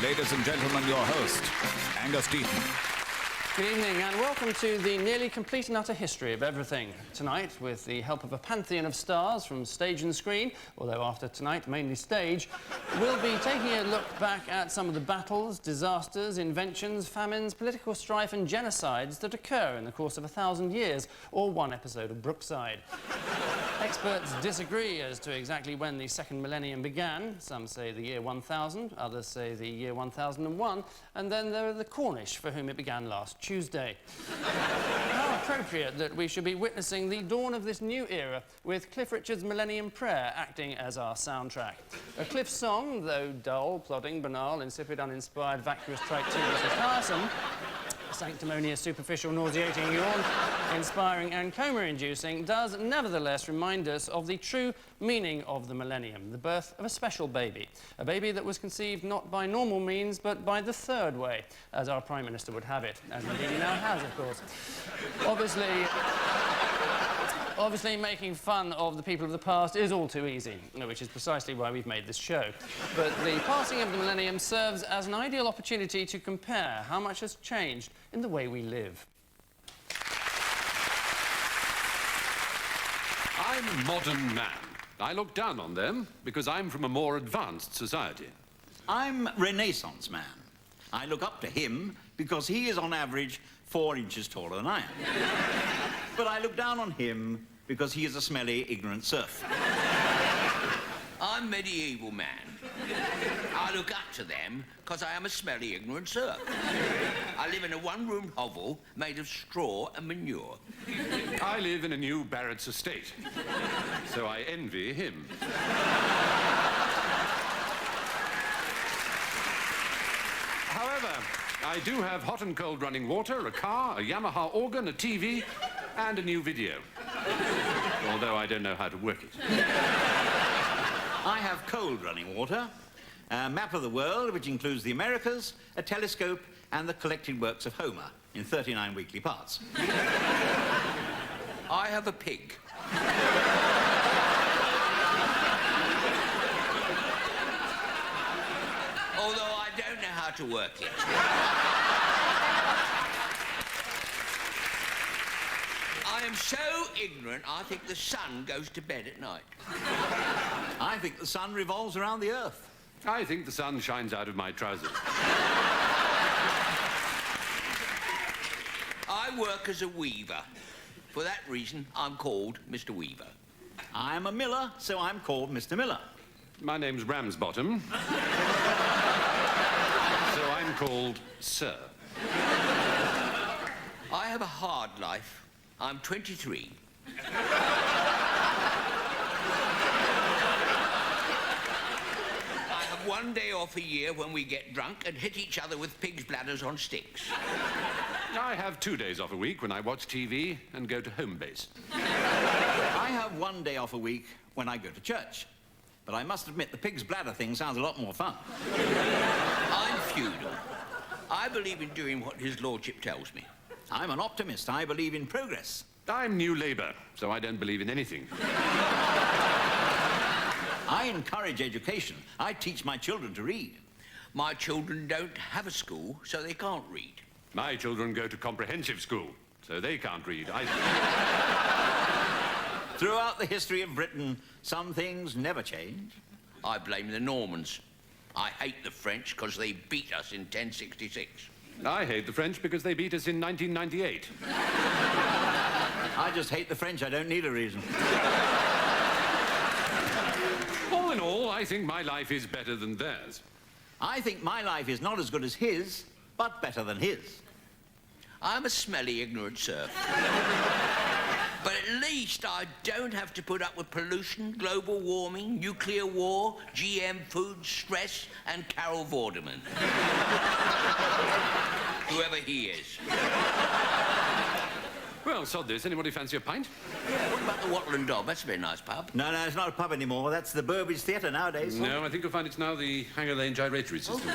Ladies and gentlemen, your host, Angus Deaton. Good evening and welcome to the nearly complete and utter history of everything. Tonight, with the help of a pantheon of stars from stage and screen, although after tonight, mainly stage, we'll be taking a look back at some of the battles, disasters, inventions, famines, political strife and genocides that occur in the course of 1,000 years, or one episode of Brookside. Experts disagree as to exactly when the second millennium began. Some say the year 1000, others say the year 1001, and then there are the Cornish, for whom it began last Tuesday. How appropriate that we should be witnessing the dawn of this new era with Cliff Richard's Millennium Prayer acting as our soundtrack. A Cliff song, though dull, plodding, banal, insipid, uninspired, vacuous, trite, tedious and tiresome, sanctimonious, superficial, nauseating, yawn, inspiring and coma-inducing, does nevertheless remind us of the true meaning of the millennium, the birth of a special baby. A baby that was conceived not by normal means, but by the third way, as our Prime Minister would have it, as indeed he now has, of course. Obviously, making fun of the people of the past is all too easy, which is precisely why we've made this show. But the passing of the millennium serves as an ideal opportunity to compare how much has changed in the way we live. I'm a modern man. I look down on them because I'm from a more advanced society. I'm Renaissance man. I look up to him because he is on average 4 inches taller than I am. But I look down on him because he is a smelly, ignorant serf. I'm medieval man. I look up to them because I am a smelly, ignorant serf. I live in a one-room hovel made of straw and manure. I live in a new Barrett's estate, so I envy him. However, I do have hot and cold running water, a car, a Yamaha organ, a TV, and a new video. Although I don't know how to work it. I have cold running water, a map of the world which includes the Americas, a telescope, and the collected works of Homer in 39 weekly parts. I have a pig. Although I don't know how to work it. I am so ignorant, I think the sun goes to bed at night. I think the sun revolves around the earth. I think the sun shines out of my trousers. I work as a weaver. For that reason, I'm called Mr. Weaver. I'm a miller, so I'm called Mr. Miller. My name's Ramsbottom, so I'm called Sir. I have a hard life. I'm 23. I have one day off a year when we get drunk and hit each other with pig's bladders on sticks. I have 2 days off a week when I watch TV and go to home base. I have 1 day off a week when I go to church. But I must admit, the pig's bladder thing sounds a lot more fun. I'm feudal. I believe in doing what his lordship tells me. I'm an optimist. I believe in progress. I'm New Labour, so I don't believe in anything. I encourage education. I teach my children to read. My children don't have a school, so they can't read. My children go to comprehensive school, so they can't read either. Throughout the history of Britain, some things never change. I blame the Normans. I hate the French because they beat us in 1066. I hate the French because they beat us in 1998. I just hate the French. I don't need a reason. All in all, I think my life is better than theirs. I think my life is not as good as his, but better than his. I'm a smelly, ignorant serf. But at least I don't have to put up with pollution, global warming, nuclear war, GM food, stress, and Carol Vorderman. Whoever he is. Well, sod this. Anybody fancy a pint? What about the Wattle and Dob? That's a very nice pub. No, it's not a pub anymore. That's the Burbage Theatre nowadays. No, I think you'll find it's now the Hanger Lane gyratory system.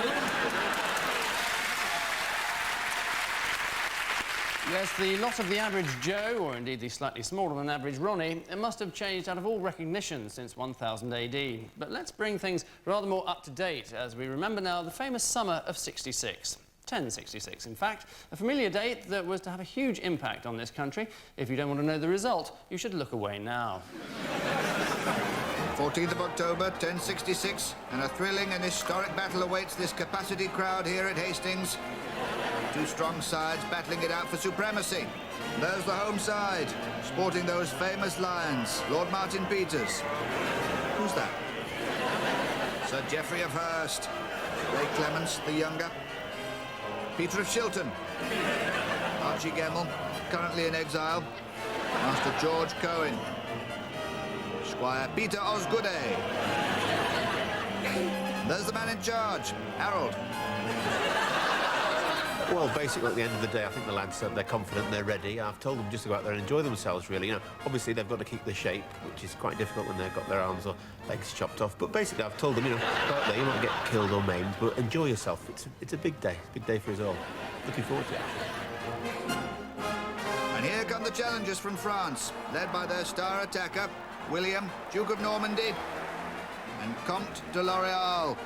Yes, the lot of the average Joe, or indeed the slightly smaller than average Ronnie, it must have changed out of all recognition since 1000 AD. But let's bring things rather more up to date as we remember now the famous summer of 66. 1066, in fact, a familiar date that was to have a huge impact on this country. If you don't want to know the result, you should look away now. 14th of October, 1066, and a thrilling and historic battle awaits this capacity crowd here at Hastings. Two strong sides battling it out for supremacy. There's the home side, sporting those famous lions. Lord Martin Peters. Who's that? Sir Geoffrey of Hurst. Ray Clements, the younger. Peter of Shilton. Archie Gemmell, currently in exile. Master George Cohen. Squire Peter Osgoode. There's the man in charge, Harold. Well, basically, at the end of the day, I think the lads said they're confident, they're ready. I've told them just to go out there and enjoy themselves, really. You know, obviously, they've got to keep the shape, which is quite difficult when they've got their arms or legs chopped off. But basically, I've told them, you know, go out there, you might get killed or maimed, but enjoy yourself. It's a big day for us all. Looking forward to it. And here come the challengers from France, led by their star attacker, William, Duke of Normandy, and Comte de L'Oréal.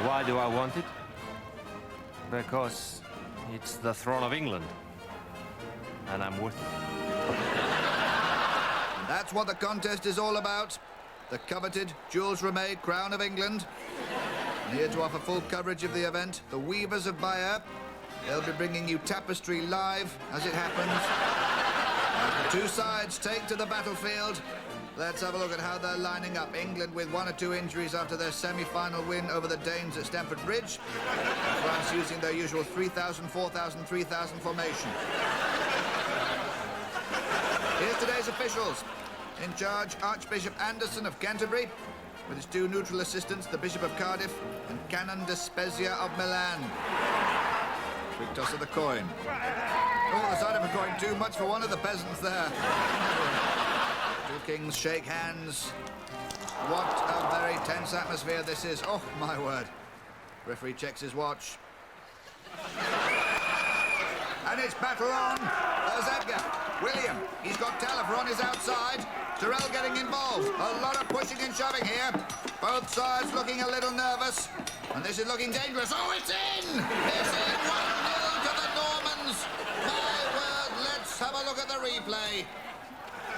Why do I want it? Because it's the throne of England, and I'm worth it. That's what the contest is all about. The coveted Jules Rimet Crown of England. And here to offer full coverage of the event, the Weavers of Bayeux. They'll be bringing you tapestry live as it happens. As the two sides take to the battlefield, let's have a look at how they're lining up. England with 1 or 2 injuries after their semi-final win over the Danes at Stamford Bridge. France using their usual 3,000, 4,000, 3,000 formation. Here's today's officials. In charge, Archbishop Anderson of Canterbury, with his 2 neutral assistants, the Bishop of Cardiff and Canon de Spezia of Milan. Quick toss of the coin. Oh, the side of a coin too much for one of the peasants there. 2 kings shake hands. What a very tense atmosphere this is. Oh, my word. Referee checks his watch. And it's battle on. There's Edgar. William. He's got Taillefer on his outside. Tyrrell getting involved. A lot of pushing and shoving here. Both sides looking a little nervous. And this is looking dangerous. Oh, it's in! It's in 1-0 to the Normans. My word, let's have a look at the replay.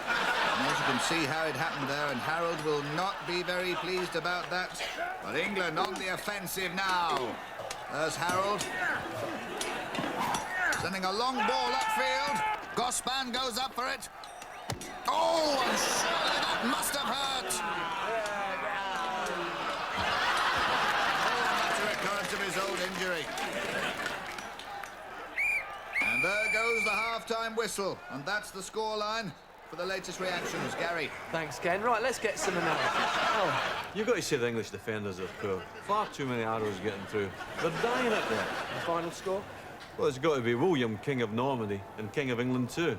And as you can see how it happened there, and Harold will not be very pleased about that. But England on the offensive now. There's Harold. Sending a long ball upfield. Gospan goes up for it. Oh, and surely that must have hurt. That's a recurrence of his old injury. And there goes the half-time whistle. And that's the scoreline for the latest reactions. Gary. Thanks, Ken. Right, let's get some analysis. Oh, you've got to say the English defenders are poor. Far too many arrows getting through. They're dying up there. The final score? Well, it's got to be William, King of Normandy, and King of England too.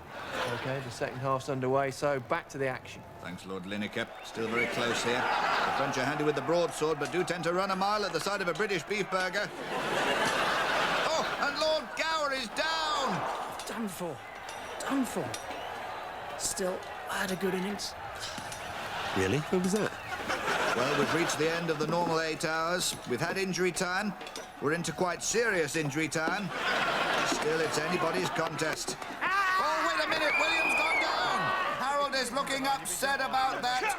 OK, the second half's underway, so back to the action. Thanks, Lord Lineker. Still very close here. The French are handy with the broadsword, but do tend to run a mile at the side of a British beef burger. Oh, and Lord Gower is down! Done for. Done for. Still, I had a good innings. Really? Who was that? Well, we've reached the end of the normal 8 hours. We've had injury time. We're into quite serious injury time. Still, it's anybody's contest. Oh, wait a minute. William's gone down. Harold is looking upset about that.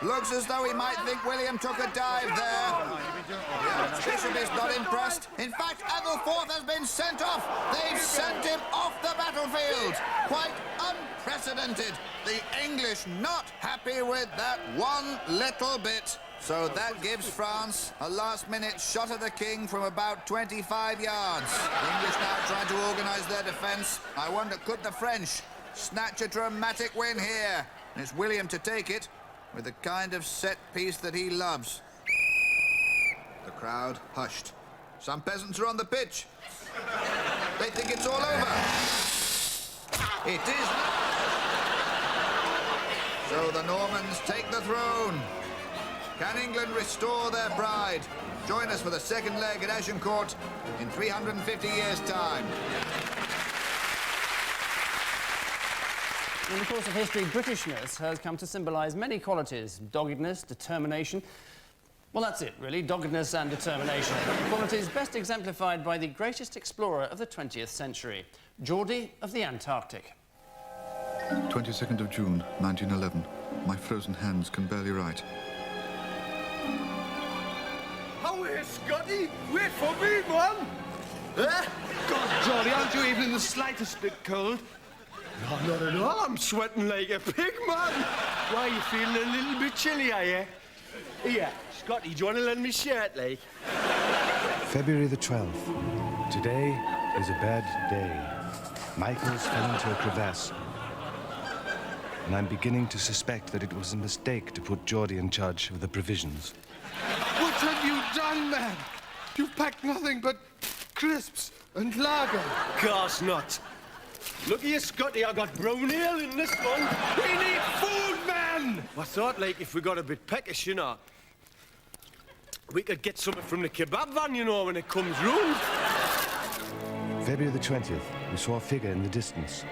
Looks as though he might think William took a dive there. The Archbishop is not impressed. In fact, Adelforth has been sent off. They've sent him off the battlefield. Quite unprecedented. The English not happy with that one little bit. So that gives France a last-minute shot at the king from about 25 yards. The English now trying to organise their defence. I wonder, could the French snatch a dramatic win here? And it's William to take it with the kind of set piece that he loves. The crowd hushed. Some peasants are on the pitch. They think it's all over. It is. So the Normans take the throne. Can England restore their pride? Join us for the second leg at Agincourt in 350 years' time. In the course of history, Britishness has come to symbolise many qualities: doggedness, determination. Well, that's it, really, doggedness and determination. Qualities best exemplified by the greatest explorer of the 20th century, Geordie of the Antarctic. 22nd of June, 1911. My frozen hands can barely write. How is Scotty? Wait for me, man! Eh? God, Johnny, aren't you even in the slightest bit cold? No, not at all. I'm sweating like a pig, man. Why, you feeling a little bit chilly, are you? Here, Scotty, do you want to lend me shirt, like? February the 12th. Today is a bad day. Michael's fell into a crevasse. And I'm beginning to suspect that it was a mistake to put Geordie in charge of the provisions. What have you done, man? You've packed nothing but crisps and lager. Course not. Look here, Scotty, I got brown ale in this one. We need food, man! I thought, like, if we got a bit peckish, you know, we could get something from the kebab van, you know, when it comes round. February the 20th, we saw a figure in the distance.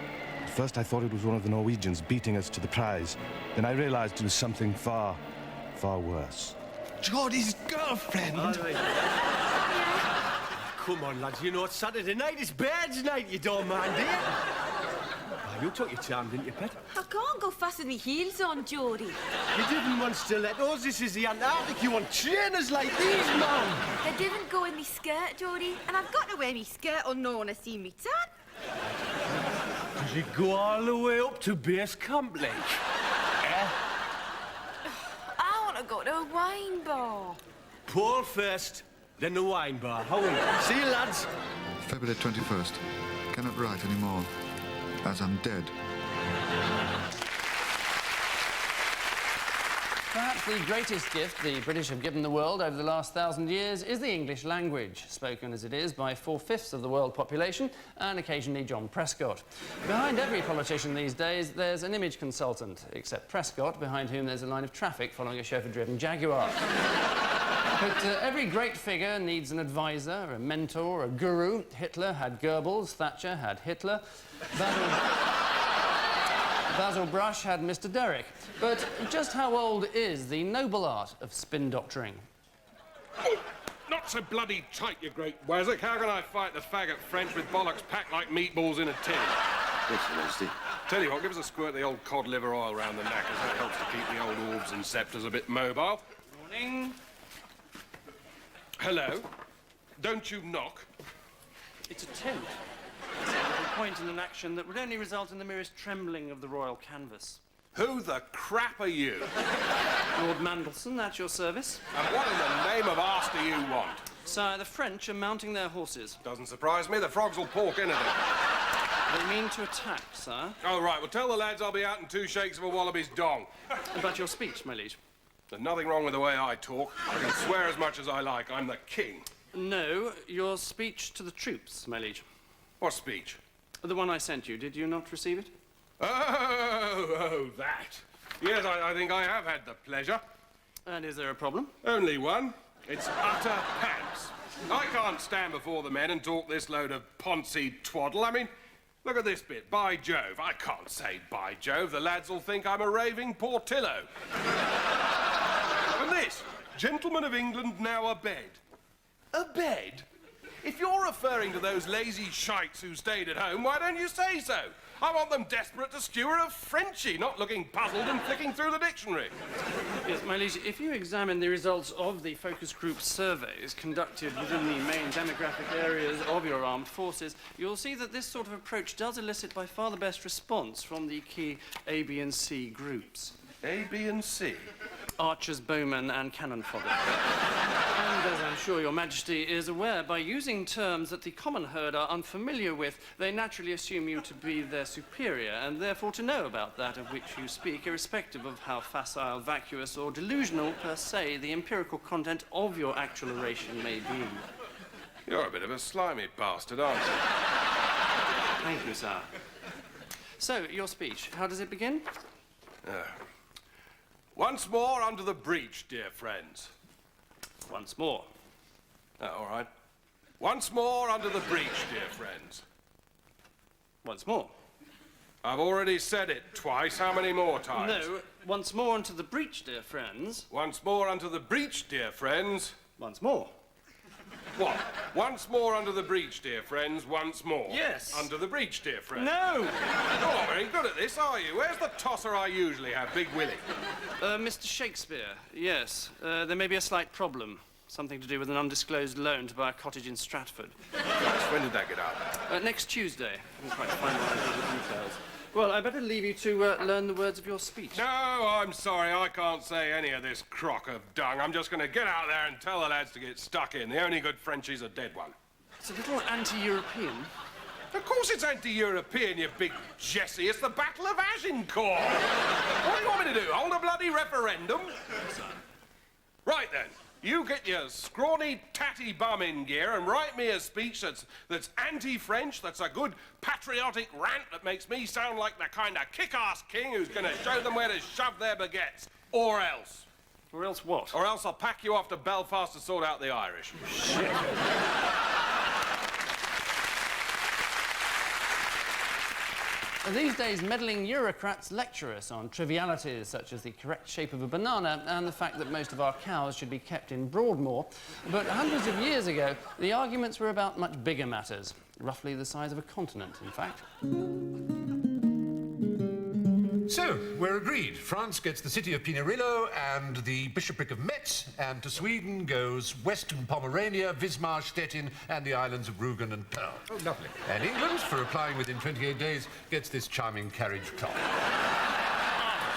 At first, I thought it was one of the Norwegians beating us to the prize. Then I realized it was something far, far worse. Geordie's girlfriend. Come on, lads, you know it's Saturday night, it's Bird's night, you don't mind, do you? Oh, you took your charm, didn't you, pet? I can't go fast with my heels on, Geordie. You didn't want stilettos, this is the Antarctic, you want trainers like these, man! They didn't go in me skirt, Geordie, and I've got to wear me skirt or no one to see me tan. Does it go all the way up to base camp, like? Eh? I want to go to a wine bar. Paul first, then the wine bar. How are you? See you, lads. February 21st. Cannot write anymore, as I'm dead. Perhaps the greatest gift the British have given the world over the last 1,000 years is the English language, spoken as it is by 4/5 of the world population and occasionally John Prescott. Behind every politician these days, there's an image consultant, except Prescott, behind whom there's a line of traffic following a chauffeur-driven Jaguar. But every great figure needs an advisor, a mentor, a guru. Hitler had Goebbels, Thatcher had Hitler, Basil Brush had Mr. Derrick. But just how old is the noble art of spin doctoring? Oh, not so bloody tight, you great wazzock. How can I fight the faggot French with bollocks packed like meatballs in a tin? Yes, Your Majesty. Tell you what, give us a squirt of the old cod liver oil round the knackers. That helps to keep the old orbs and sceptres a bit mobile. Morning. Hello? Don't you knock. It's a tent. It's a little point in an action that would only result in the merest trembling of the royal canvas. Who the crap are you? Lord Mandelson, at your service. And what in the name of arse do you want? Sire, the French are mounting their horses. Doesn't surprise me. The frogs will pork anything. They mean to attack, sire. Oh, right. Well, tell the lads I'll be out in 2 shakes of a wallaby's dong. About your speech, my liege. There's nothing wrong with the way I talk. I can swear as much as I like. I'm the king. No, your speech to the troops, my liege. What speech? The one I sent you. Did you not receive it? Oh, that. Yes, I think I have had the pleasure. And is there a problem? Only one. It's utter pants. I can't stand before the men and talk this load of poncy twaddle. I mean, look at this bit. By Jove. I can't say by Jove. The lads will think I'm a raving Portillo. And this. Gentlemen of England now abed. Abed? If you're referring to those lazy shites who stayed at home, why don't you say so? I want them desperate to skewer a Frenchie, not looking puzzled and flicking through the dictionary. Yes, my liege, if you examine the results of the focus group surveys conducted within the main demographic areas of your armed forces, you'll see that this sort of approach does elicit by far the best response from the key A, B and C groups. A, B and C? Archers, bowmen and cannon fodder. And as I'm sure your majesty is aware, by using terms that the common herd are unfamiliar with, they naturally assume you to be their superior, and therefore to know about that of which you speak, irrespective of how facile, vacuous or delusional per se the empirical content of your actual oration may be. You're a bit of a slimy bastard, aren't you? Thank you, sir. So, your speech, how does it begin? Once more under the breach, dear friends. Once more. Oh, all right. Once more under the breach, dear friends. Once more. I've already said it twice. How many more times? No, once more onto the breach, dear friends. Once more onto the breach, dear friends. Once more. What? Once more under the breach, dear friends, once more. Yes. Under the breach, dear friends. No! You're not very good at this, are you? Where's the tosser I usually have, Big Willie? Mr. Shakespeare, yes. There may be a slight problem. Something to do with an undisclosed loan to buy a cottage in Stratford. When did that get out? Next Tuesday. I haven't quite finalised all the details. Well, I better leave you to learn the words of your speech. No, I'm sorry, I can't say any of this crock of dung. I'm just going to get out there and tell the lads to get stuck in. The only good Frenchie's a dead one. It's a little anti-European. Of course it's anti-European, you big Jessie. It's the Battle of Agincourt. What do you want me to do, hold a bloody referendum? Right then. You get your scrawny, tatty bum in gear and write me a speech that's anti-French, that's a good patriotic rant that makes me sound like the kind of kick-ass king who's going to show them where to shove their baguettes. Or else. Or else what? Or else I'll pack you off to Belfast to sort out the Irish. Shit. These days, meddling Eurocrats lecture us on trivialities such as the correct shape of a banana and the fact that most of our cows should be kept in Broadmoor. But hundreds of years ago, the arguments were about much bigger matters, roughly the size of a continent, in fact. So, we're agreed. France gets the city of Pinerolo and the bishopric of Metz, and to Sweden goes Western Pomerania, Wismar, Stettin, and the islands of Rügen and Pearl. Oh, lovely. And England, for applying within 28 days, gets this charming carriage clock.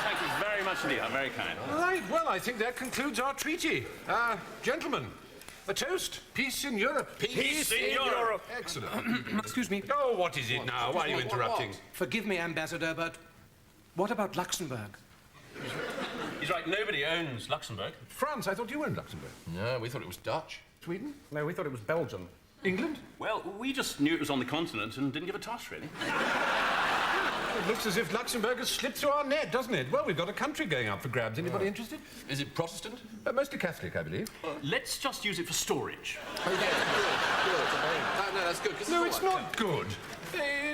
Thank you very much indeed. I'm very kind. Right, well, I think that concludes our treaty. Gentlemen, a toast. Peace in Europe. Peace in Europe. Excellent. Excuse me. Oh, what is it now? Why are you interrupting? Forgive me, Ambassador, but what about Luxembourg? He's right, nobody owns Luxembourg. France, I thought you owned Luxembourg. No, we thought it was Dutch. Sweden? No, we thought it was Belgium. England? Well, we just knew it was on the continent and didn't give a toss, really. It looks as if Luxembourg has slipped through our net, doesn't it? Well, we've got a country going up for grabs. Anybody interested? Is it Protestant? Mostly Catholic, I believe. Let's just use it for storage. Oh, yeah, good. No, that's good. No, it's not good.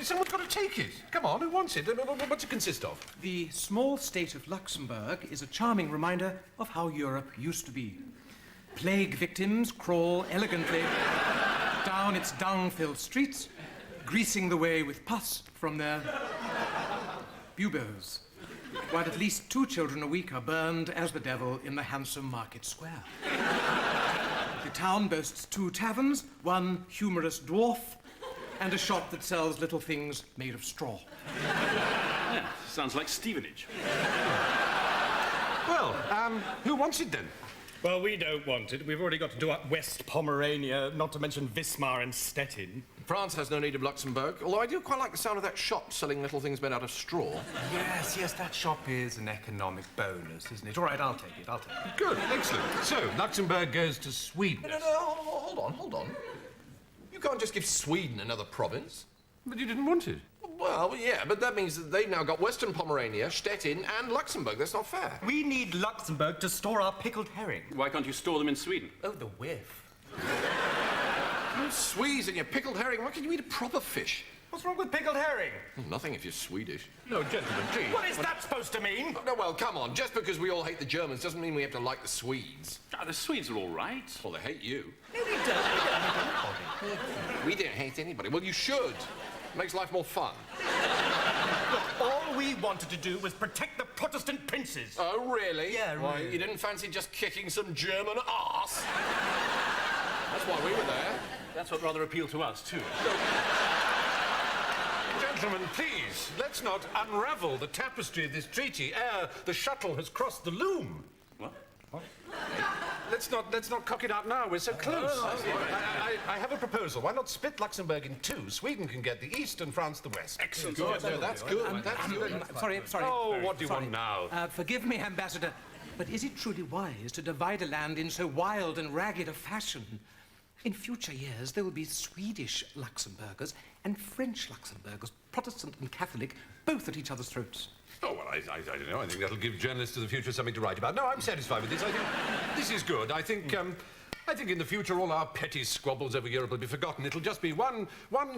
Someone's got to take it. Come on, who wants it? What's it consist of? The small state of Luxembourg is a charming reminder of how Europe used to be. Plague victims crawl elegantly down its dung-filled streets, greasing the way with pus from their buboes, while at least 2 children a week are burned as the devil in the handsome market square. The town boasts 2 taverns, one humorous dwarf, and a shop that sells little things made of straw. Yeah, sounds like Stevenage. Well, who wants it then? Well, we don't want it. We've already got to do up West Pomerania, not to mention Wismar and Stettin. France has no need of Luxembourg, although I do quite like the sound of that shop selling little things made out of straw. Yes, that shop is an economic bonus, isn't it? All right, I'll take it. Good, excellent. So, Luxembourg goes to Sweden. No, hold on. You can't just give Sweden another province. But you didn't want it. Well, yeah, but that means that they've now got Western Pomerania, Stettin, and Luxembourg. That's not fair. We need Luxembourg to store our pickled herring. Why can't you store them in Sweden? Oh, the whiff. You Swedes and your pickled herring. Why can't you eat a proper fish? What's wrong with pickled herring? Nothing if you're Swedish. No, gentlemen, please. What is that supposed to mean? No, well, come on. Just because we all hate the Germans doesn't mean we have to like the Swedes. The Swedes are all right. Well, they hate you. No, we don't. We don't hate anybody. Well, you should. Makes life more fun. Look, all we wanted to do was protect the Protestant princes. Oh, really? Yeah, Why, really. you didn't fancy just kicking some German arse? That's why we were there. That's what rather appealed to us, too. Gentlemen, please, let's not unravel the tapestry of this treaty ere the shuttle has crossed the loom. What? Let's not cock it out now. We're so close. I have a proposal. Why not split Luxembourg in 2? Sweden can get the east and France the west. Excellent. Good. No, that's good. That's good. Sorry. Oh, what do you want now? Forgive me, Ambassador, but is it truly wise to divide a land in so wild and ragged a fashion? In future years, there will be Swedish Luxembourgers and French Luxembourgers, Protestant and Catholic, both at each other's throats. Oh, well, I don't know. I think that'll give journalists of the future something to write about. No, I'm satisfied with this. I think this is good. I think I think in the future all our petty squabbles over Europe will be forgotten. It'll just be one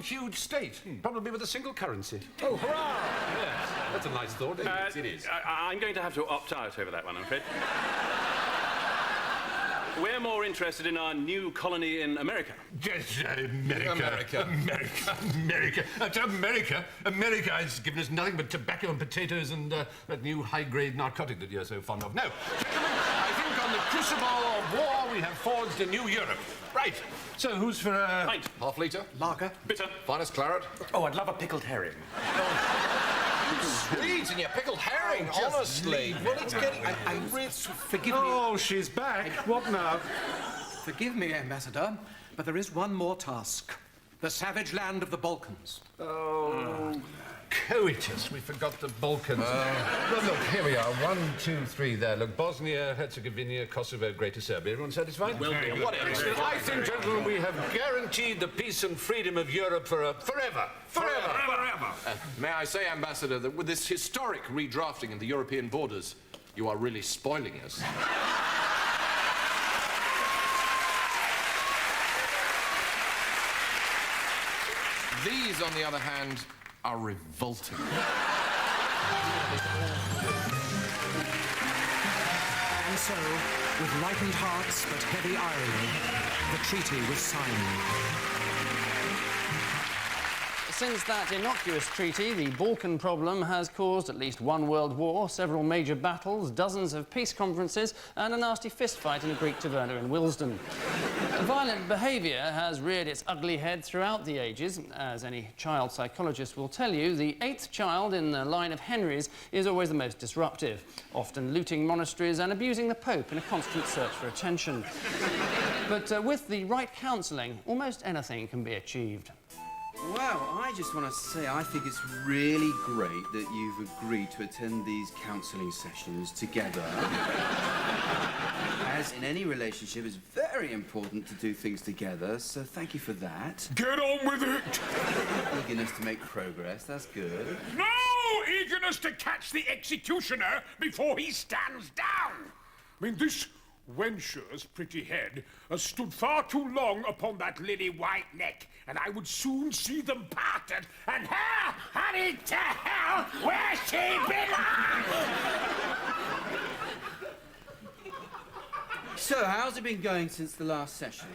huge state, probably with a single currency. Oh, hurrah! Yes, that's a nice thought. Yes, it is. I'm going to have to opt out over that one, I'm afraid. We're more interested in our new colony in America. Yes, America. America has given us nothing but tobacco and potatoes and that new high-grade narcotic that you're so fond of. No, gentlemen, I think on the crucible of war we have forged a new Europe. Right, so who's for a... Pint. Half litre? Lager. Bitter. Finest claret? Oh, I'd love a pickled herring. Swedes and your pickled herring, honestly. Well, it's getting... Forgive me. Oh, she's back. What now? Forgive me, Ambassador, but there is one more task. The savage land of the Balkans. Oh, coitus. We forgot the Balkans. Well, look, here we are. 1, 2, 3 there. Look, Bosnia, Herzegovina, Kosovo, Greater Serbia. Everyone satisfied? Well, What else? I think, gentlemen, we have guaranteed the peace and freedom of Europe for forever. May I say, Ambassador, that with this historic redrafting of the European borders, you are really spoiling us. These, on the other hand, are revolting. And so, with lightened hearts but heavy irony, the treaty was signed. Since that innocuous treaty, the Balkan problem has caused at least one world war, several major battles, dozens of peace conferences, and a nasty fistfight in a Greek taverna in Willesden. Violent behaviour has reared its ugly head throughout the ages. As any child psychologist will tell you, the 8th child in the line of Henrys is always the most disruptive, often looting monasteries and abusing the Pope in a constant search for attention. But with the right counselling, almost anything can be achieved. Well, I just want to say I think it's really great that you've agreed to attend these counselling sessions together. As in any relationship, it's very important to do things together, so thank you for that. Get on with it! Eagerness to make progress, that's good. No eagerness to catch the executioner before he stands down! I mean, this wench's pretty head has stood far too long upon that lily white neck, and I would soon see them parted, and her hurried to hell where she belongs! So, how's it been going since the last session?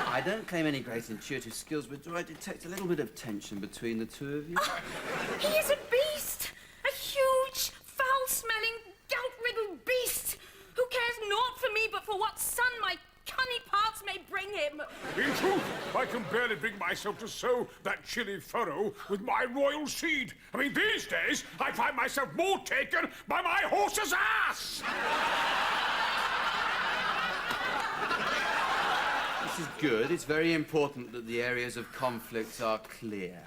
I don't claim any great intuitive skills, but do I detect a little bit of tension between the two of you? He is a beast! A huge, foul-smelling, gout-riddled beast! Who cares not for me, but for what son my cunning parts may bring him. In truth, I can barely bring myself to sow that chilly furrow with my royal seed. I mean, these days, I find myself more taken by my horse's ass! This is good. It's very important that the areas of conflict are clear.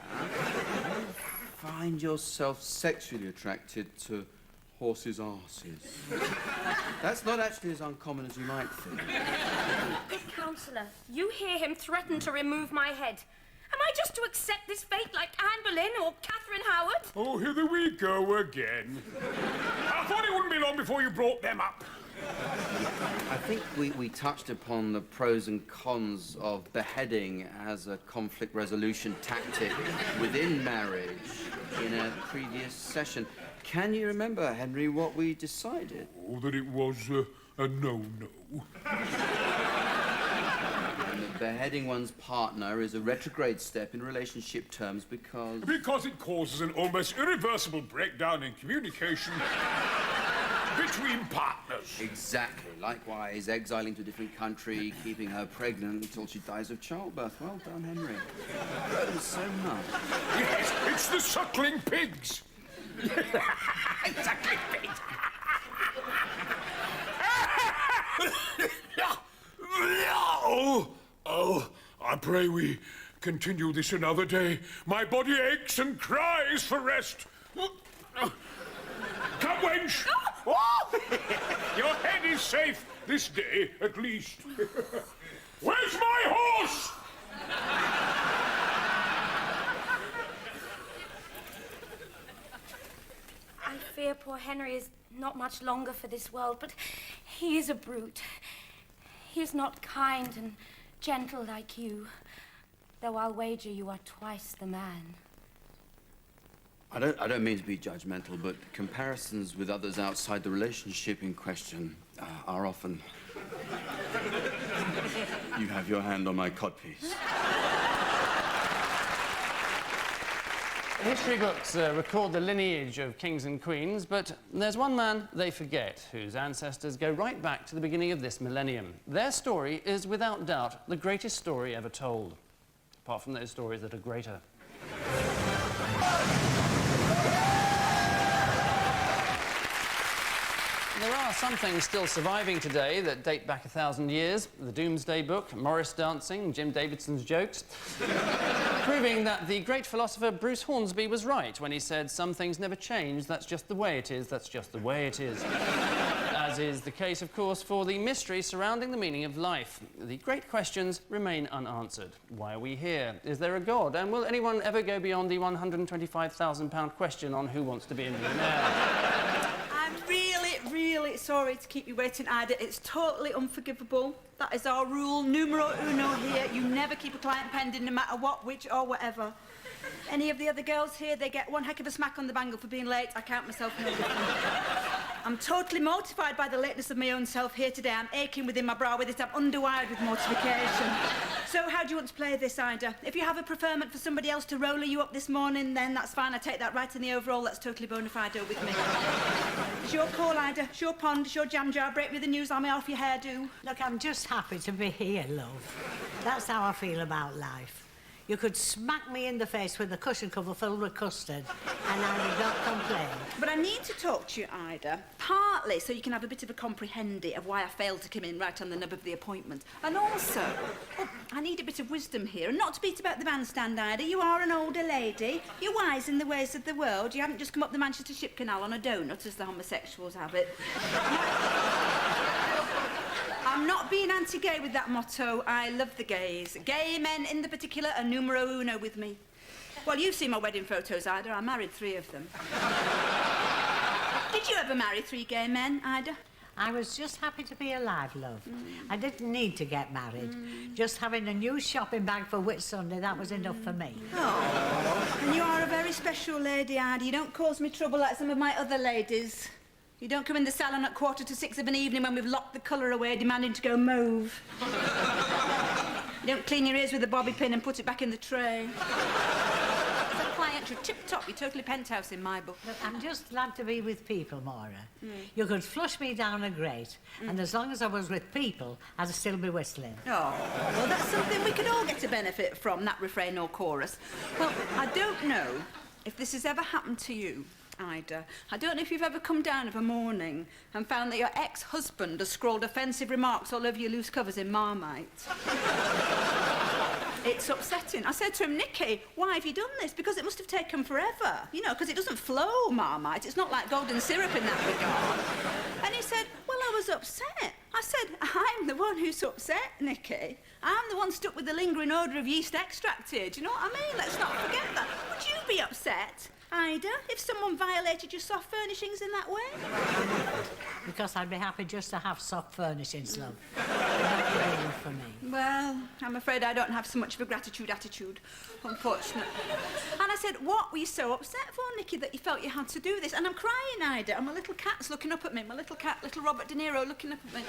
Find yourself sexually attracted to horses' arses. That's not actually as uncommon as you might think. Councillor, you hear him threaten to remove my head. Am I just to accept this fate like Anne Boleyn or Catherine Howard? Oh, here we go again. I thought it wouldn't be long before you brought them up. I think we touched upon the pros and cons of beheading as a conflict resolution tactic within marriage in a previous session. Can you remember, Henry, what we decided? Oh, that it was a no-no. And that beheading one's partner is a retrograde step in relationship terms because... Because it causes an almost irreversible breakdown in communication between partners. Exactly. Likewise, exiling to a different country, keeping her pregnant until she dies of childbirth. Well done, Henry. Oh, so much. Yes, it's the suckling pigs. Suckling pigs. Oh, I pray we continue this another day. My body aches and cries for rest. Come, wench! Your head is safe this day, at least. Where's my horse? I fear poor Henry is not much longer for this world, but he is a brute. He's not kind and gentle like you, though I'll wager you are twice the man. I don't mean to be judgmental, but comparisons with others outside the relationship in question are often... You have your hand on my codpiece. History books record the lineage of kings and queens, but there's one man they forget, whose ancestors go right back to the beginning of this millennium. Their story is, without doubt, the greatest story ever told, apart from those stories that are greater. There are some things still surviving today that date back 1,000 years. The Doomsday Book, Morris dancing, Jim Davidson's jokes, proving that the great philosopher Bruce Hornsby was right when he said, some things never change, that's just the way it is, that's just the way it is. As is the case, of course, for the mystery surrounding the meaning of life. The great questions remain unanswered. Why are we here? Is there a God? And will anyone ever go beyond the £125,000 question on who wants to be a millionaire? I'm really sorry to keep you waiting, Ida. It's totally unforgivable. That is our rule, numero uno here. You never keep a client pending, no matter what, which, or whatever. Any of the other girls here, they get one heck of a smack on the bangle for being late. I count myself no different. I'm totally mortified by the lateness of my own self here today. I'm aching within my brow with it. I'm underwired with mortification. So how do you want to play this, Ida? If you have a preferment for somebody else to roller you up this morning, then that's fine. I take that right in the overall. That's totally bona fide with me. It's your call, Ida. It's your pond. It's your jam jar. Break me the news. I'm off your hairdo. Look, I'm just happy to be here, love. That's how I feel about life. You could smack me in the face with a cushion cover filled with custard, and I would not complain. But I need to talk to you, Ida, partly so you can have a bit of a comprehendy of why I failed to come in right on the nub of the appointment. And also, I need a bit of wisdom here, and not to beat about the bandstand, Ida. You are an older lady. You're wise in the ways of the world. You haven't just come up the Manchester Ship Canal on a donut, as the homosexuals have it. I'm not being anti-gay with that motto. I love the gays. Gay men, in the particular, are numero uno with me. Well, you've seen my wedding photos, Ida. I married 3 of them. Did you ever marry 3 gay men, Ida? I was just happy to be alive, love. I didn't need to get married. Just having a new shopping bag for Whit Sunday, that was enough for me. Oh, and you are a very special lady, Ida. You don't cause me trouble like some of my other ladies. You don't come in the salon at 5:45 of an evening when we've locked the colour away, demanding to go mauve. You don't clean your ears with a bobby pin and put it back in the tray. As a client, you're tip-top. You're totally penthouse in my book. Look, I'm just glad to be with people, Maura. You could flush me down a grate, and as long as I was with people, I'd still be whistling. Oh, well, that's something we could all get a benefit from, that refrain or chorus. Well, I don't know if this has ever happened to you, Ida. I don't know if you've ever come down of a morning and found that your ex-husband has scrawled offensive remarks all over your loose covers in Marmite. It's upsetting. I said to him, Nicky, why have you done this? Because it must have taken forever. You know, because it doesn't flow, Marmite. It's not like golden syrup in that regard. And he said, well, I was upset. I said, I'm the one who's upset, Nicky. I'm the one stuck with the lingering odour of yeast extracted. You know what I mean? Let's not forget that. Would you be upset, Ida, if someone violated your soft furnishings in that way? Because I'd be happy just to have soft furnishings, love. That would be enough for me. Well, I'm afraid I don't have so much of a gratitude attitude, unfortunately. And I said, what were you so upset for, Nicky, that you felt you had to do this? And I'm crying, Ida, and my little cat's looking up at me. My little cat, little Robert De Niro, looking up at me.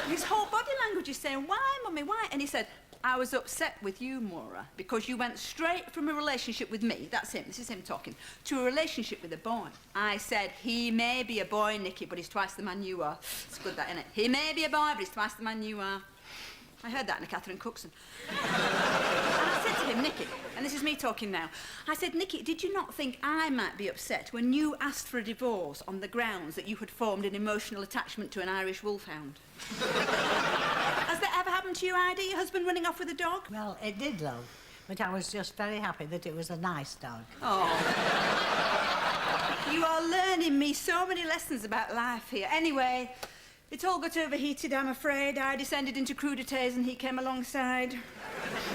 And his whole body language is saying, why, Mummy, why? And he said, I was upset with you, Maura, because you went straight from a relationship with me, that's him, this is him talking, to a relationship with a boy. I said, he may be a boy, Nicky, but he's twice the man you are. It's good, that, isn't it? He may be a boy, but he's twice the man you are. I heard that in a Catherine Cookson. And I said to him, Nicky, and this is me talking now, I said, Nicky, did you not think I might be upset when you asked for a divorce on the grounds that you had formed an emotional attachment to an Irish wolfhound? Has that ever happened to you, Ida, your husband running off with a dog? Well, it did, love, but I was just very happy that it was a nice dog. Oh. You are learning me so many lessons about life here. Anyway, it all got overheated, I'm afraid. I descended into crudités and he came alongside.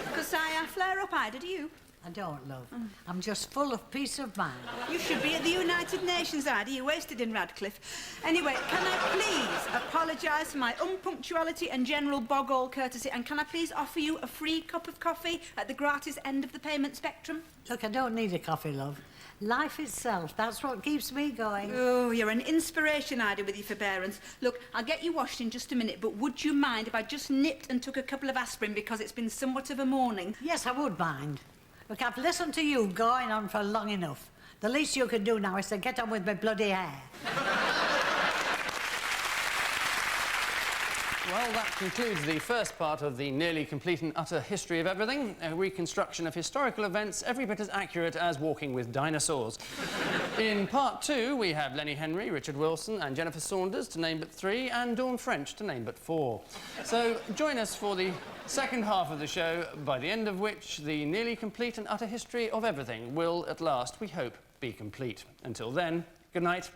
Because I flare up, Ida, do you? I don't, love. I'm just full of peace of mind. You should be at the United Nations, Ida. You're wasted in Radcliffe. Anyway, can I please apologise for my unpunctuality and general bog-all courtesy, and can I please offer you a free cup of coffee at the gratis end of the payment spectrum? Look, I don't need a coffee, love. Life itself, that's what keeps me going. Oh, you're an inspiration, Ida, with your forbearance. Look, I'll get you washed in just a minute, but would you mind if I just nipped and took a couple of aspirin because it's been somewhat of a morning? Yes, I would mind. Look, I've listened to you going on for long enough. The least you can do now is to get on with my bloody hair. Well, that concludes the first part of the nearly complete and utter history of everything, a reconstruction of historical events every bit as accurate as walking with dinosaurs. In part 2, we have Lenny Henry, Richard Wilson and Jennifer Saunders, to name but 3, and Dawn French, to name but 4. So join us for the second half of the show, by the end of which the nearly complete and utter history of everything will, at last, we hope, be complete. Until then, good night